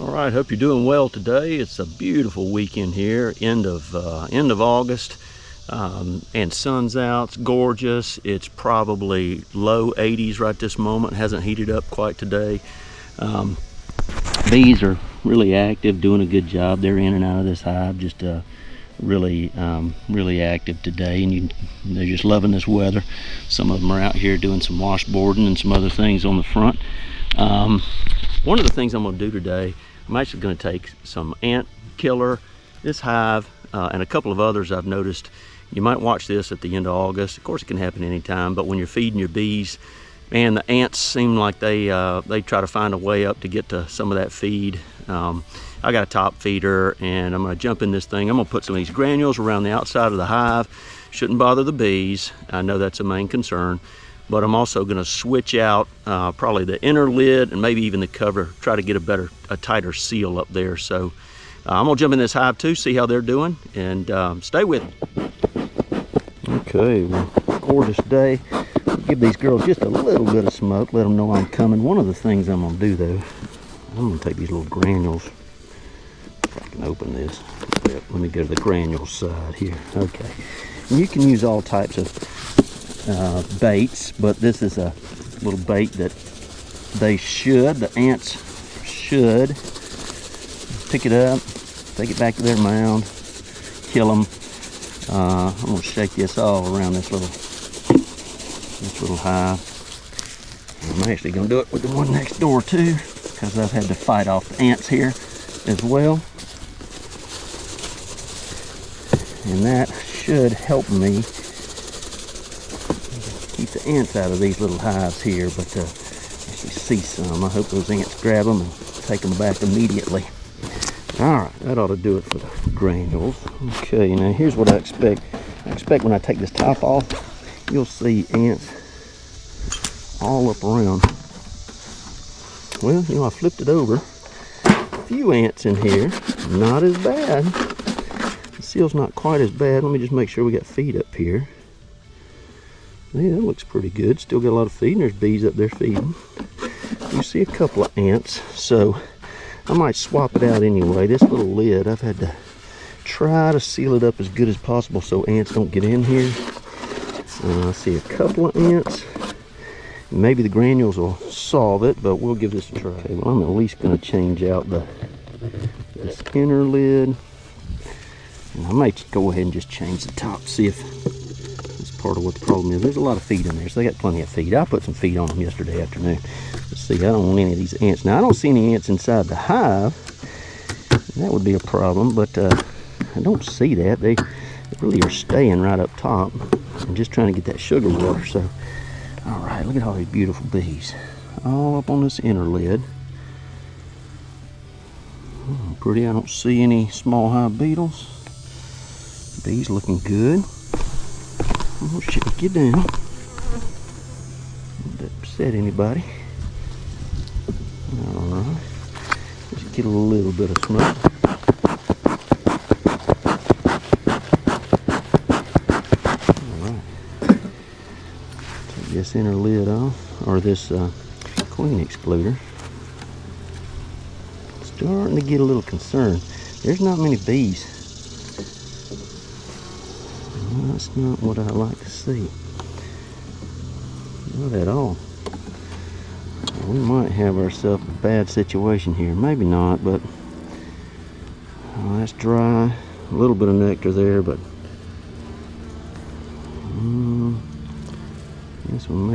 All right, hope you're doing well today. It's a beautiful weekend here, end of August, and sun's out. It's gorgeous. It's probably low 80s right this moment. It hasn't heated up quite today. Bees are really active, doing a good job. They're in and out of this hive, just really active today, and they're just loving this weather. Some of them are out here doing some washboarding and some other things on the front. One of the things I'm going to do today, I'm actually going to take some ant killer, this hive, and a couple of others I've noticed. You might watch this at the end of August. Of course, it can happen anytime, but when you're feeding your bees, man, the ants seem like they try to find a way up to get to some of that feed. I got a top feeder, and I'm going to jump in this thing. I'm going to put some of these granules around the outside of the hive. Shouldn't bother the bees. I know that's a main concern. But I'm also going to switch out probably the inner lid and maybe even the cover, try to get a tighter seal up there. So I'm going to jump in this hive too, see how they're doing, and stay with me. Okay, well, gorgeous day. Give these girls just a little bit of smoke, let them know I'm coming. One of the things I'm going to do though, I'm going to take these little granules. If I can open this. Yep, let me go to the granule side here. Okay, and you can use all types of baits, but this is a little bait that the ants should pick it up, take it back to their mound, kill them. I'm going to shake this all around this little hive. I'm actually going to do it with the one next door too, because I've had to fight off the ants here as well, and that should help me keep the ants out of these little hives here. But actually see some. I hope those ants grab them and take them back immediately. Alright, that ought to do it for the granules. Okay, now here's what I expect. I expect when I take this top off, you'll see ants all up around. Well, I flipped it over. A few ants in here, not as bad. The seal's not quite as bad. Let me just make sure we got feed up here. Hey, that looks pretty good. Still got a lot of feed, and there's bees up there feeding. You see a couple of ants, so I might swap it out anyway. This little lid, I've had to try to seal it up as good as possible so ants don't get in here. I see a couple of ants. Maybe the granules will solve it, but we'll give this a try. Well, I'm at least going to change out this inner lid. And I might go ahead and just change the top, see if it's part of what the problem is. There's a lot of feed in there, so they got plenty of feed. I put some feed on them yesterday afternoon. Let's see, I don't want any of these ants. Now, I don't see any ants inside the hive. That would be a problem, but I don't see that. They really are staying right up top. I'm just trying to get that sugar water. So, all right, look at all these beautiful bees. All up on this inner lid. Pretty, I don't see any small hive beetles. Bees looking good. Oh shit, get down. Don't upset anybody. Alright. Just get a little bit of smoke. Alright. Take this inner lid off, or this queen excluder. Starting to get a little concerned. There's not many bees. That's not what I like to see. Not at all. We might have ourselves a bad situation here. Maybe not, but that's dry. A little bit of nectar there, but this one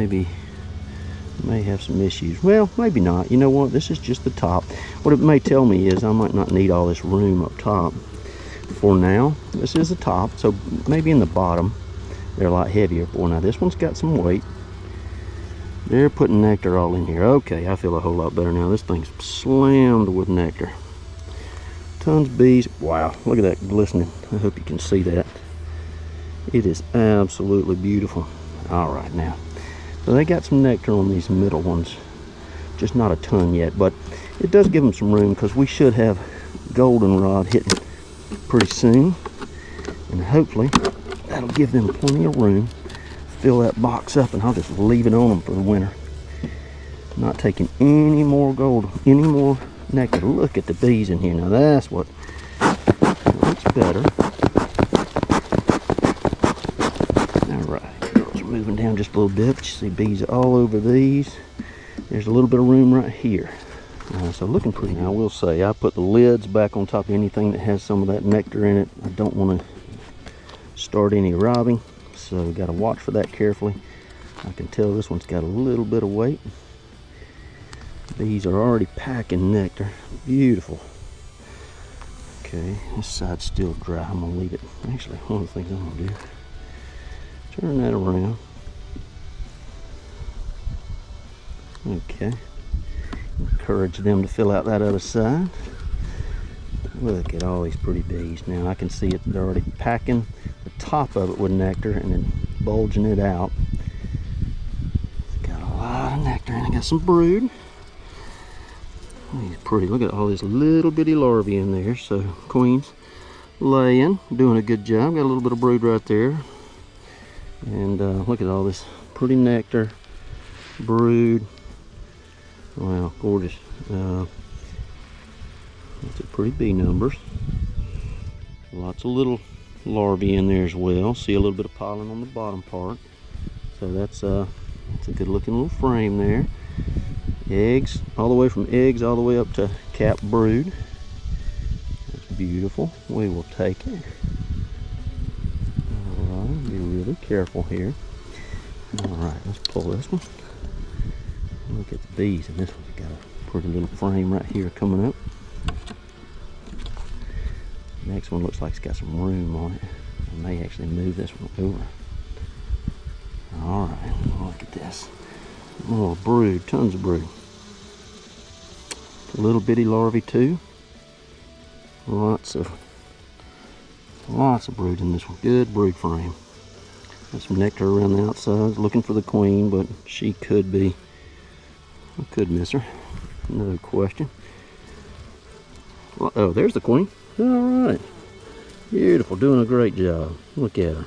may have some issues. Well, maybe not. You know what? This is just the top. What it may tell me is I might not need all this room up top. For now, this is the top, so maybe in the bottom they're a lot heavier. Boy, now this one's got some weight. They're putting nectar all in here. Okay, I feel a whole lot better now. This thing's slammed with nectar. Tons of bees. Wow, look at that glistening. I hope you can see that. It is absolutely beautiful. All right, now, so they got some nectar on these middle ones. Just not a ton yet, but it does give them some room because we should have goldenrod hitting pretty soon, and hopefully that'll give them plenty of room. Fill that box up, and I'll just leave it on them for the winter. Not taking any more nectar. Look at the bees in here. Now that's what looks better. Alright, girls are moving down just a little bit. But you see bees all over these. There's a little bit of room right here. So looking pretty good. Now I will say, I put the lids back on top of anything that has some of that nectar in it. I don't want to start any robbing, so we got to watch for that carefully. I can tell this one's got a little bit of weight. Bees are already packing nectar. Beautiful. Okay, this side's still dry. I'm gonna leave it. Actually, one of the things I'm gonna do, turn that around. Okay, encourage them to fill out that other side. Look at all these pretty bees. Now I can see it, they're already packing the top of it with nectar and then bulging it out. It's got a lot of nectar and it got some brood. He's pretty. Look at all this little bitty larvae in there. So queen's laying, doing a good job. Got a little bit of brood right there. And look at all this pretty nectar, brood. Wow, gorgeous. That's a pretty bee numbers. Lots of little larvae in there as well. See a little bit of pollen on the bottom part. So that's a good looking little frame there. Eggs, all the way from eggs all the way up to capped brood. That's beautiful. We will take it. Alright, be really careful here. Alright, let's pull this one. Look at the bees, and this one's got a pretty little frame right here coming up. Next one looks like it's got some room on it. I may actually move this one over. Alright, look at this. More brood, tons of brood. Little bitty larvae too. Lots of brood in this one. Good brood frame. Got some nectar around the outside. Looking for the queen, but she could be. I could miss her. No question. Oh, there's the queen. Alright. Beautiful. Doing a great job. Look at her.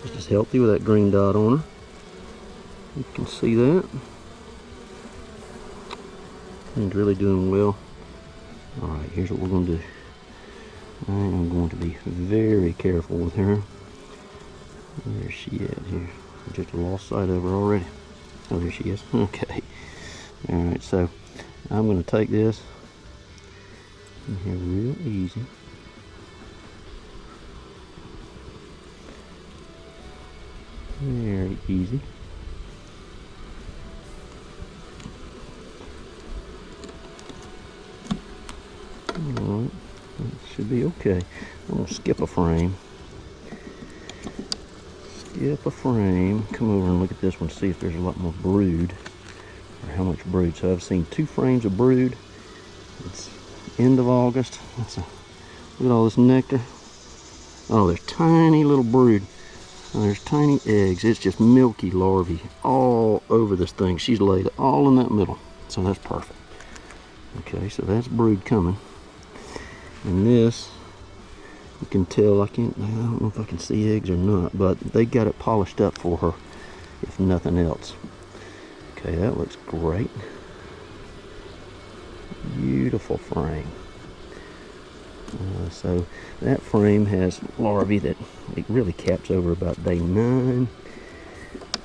Just as healthy with that green dot on her. You can see that. And really doing well. Alright, here's what we're going to do. I am going to be very careful with her. Where's she at here? I just lost sight of her already. Oh, there she is. Okay. Alright, so I'm going to take this in here real easy. Very easy. Alright, that should be okay. I'm going to skip a frame. Skip a frame. Come over and look at this one, see if there's a lot more brood. Or how much brood. So I've seen 2 frames of brood. It's end of August. Look at all this nectar. Oh, there's tiny little brood. Oh, there's tiny eggs. It's just milky larvae all over this thing. She's laid it all in that middle. So that's perfect. Okay, so that's brood coming. And this, you can tell, I don't know if I can see eggs or not, but they got it polished up for her, if nothing else. Okay, that looks great. Beautiful frame. So that frame has larvae that it really caps over about day 9.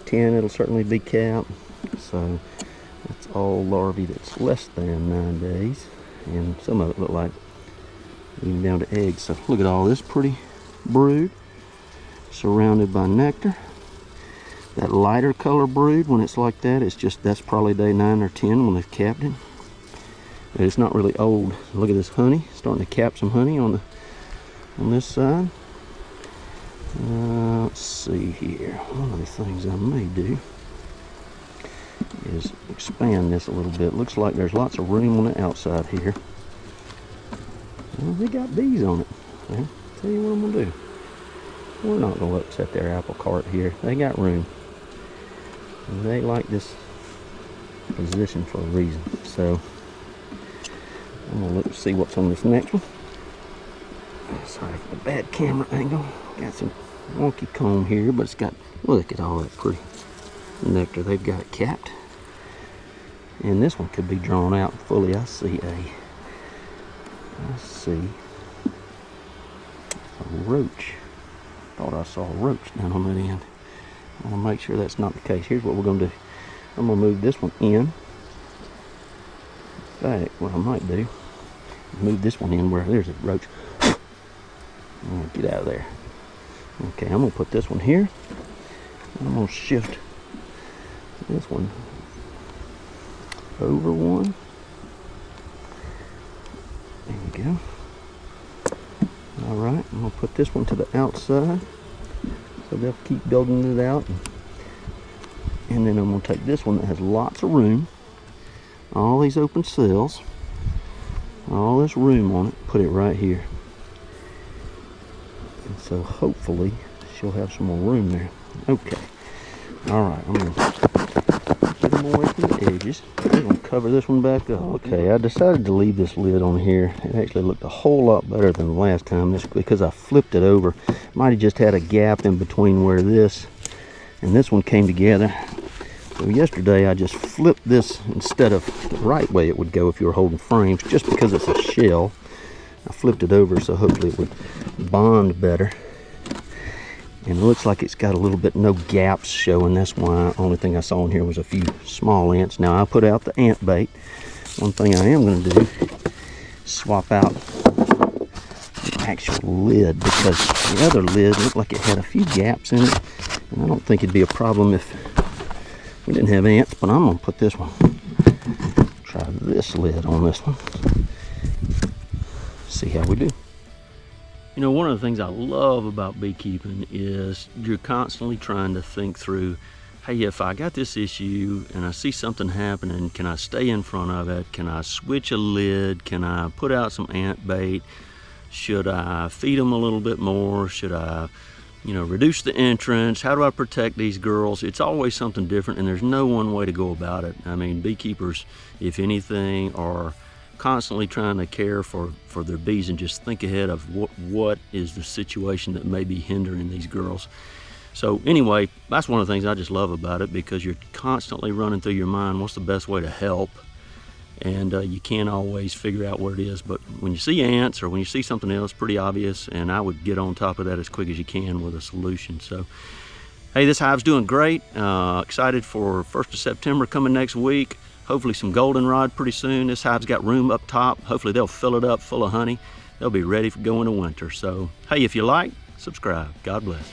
10 it'll certainly be capped. So that's all larvae that's less than 9 days. And some of it look like even down to eggs. So look at all this pretty brood surrounded by nectar. That lighter color brood, when it's like that, that's probably day 9 or 10 when they've capped it. But it's not really old. Look at this honey, starting to cap some honey on this side. Let's see here. One of the things I may do is expand this a little bit. Looks like there's lots of room on the outside here. Well, they got bees on it. Well, tell you what I'm gonna do. We're not gonna upset their apple cart here. They got room. And they like this position for a reason. So I'm gonna look see what's on this next one. Sorry for the bad camera angle. Got some wonky comb here, but it's got, look at all that pretty nectar. They've got it capped. And this one could be drawn out fully. I see a roach. Thought I saw a roach down on that end. I want to make sure that's not the case. Here's what we're going to do. I'm going to move this one in. In fact, what I might do, move this one in where there's a roach. I'm going to get out of there. Okay, I'm going to put this one here. I'm going to shift this one over one. There we go. Alright, I'm going to put this one to the outside. So they'll keep building it out. And then I'm going to take this one that has lots of room. All these open cells. All this room on it. Put it right here. And so hopefully she'll have some more room there. Okay. Alright, I'm going to get them away from the edges. We're going to cover this one back up. Okay, I decided to leave this lid on here. It actually looked a whole lot better than the last time. This because I flipped it over. Might have just had a gap in between where this and this one came together. So yesterday I just flipped this instead of the right way it would go if you were holding frames, just because it's a shell. I flipped it over so hopefully it would bond better. And it looks like it's got a little bit no gaps showing. That's why only thing I saw in here was a few small ants. Now I put out the ant bait. One thing I am going to do is swap out the actual lid, because the other lid looked like it had a few gaps in it. And I don't think it'd be a problem if we didn't have ants, but I'm going to put this one. Try this lid on this one. See how we do. You know, one of the things I love about beekeeping is you're constantly trying to think through, hey, if I got this issue and I see something happening, can I stay in front of it? Can I switch a lid? Can I put out some ant bait? Should I feed them a little bit more? Should I, reduce the entrance? How do I protect these girls? It's always something different, and there's no one way to go about it. I mean, beekeepers, if anything, are constantly trying to care for their bees and just think ahead of what is the situation that may be hindering these girls. So anyway, that's one of the things I just love about it, because you're constantly running through your mind what's the best way to help, and you can't always figure out what it is. But when you see ants or when you see something else, pretty obvious, and I would get on top of that as quick as you can with a solution. So hey, this hive's doing great. Excited for 1st of September coming next week. Hopefully some goldenrod pretty soon. This hive's got room up top. Hopefully they'll fill it up full of honey. They'll be ready for going to winter. So, hey, if you like, subscribe. God bless.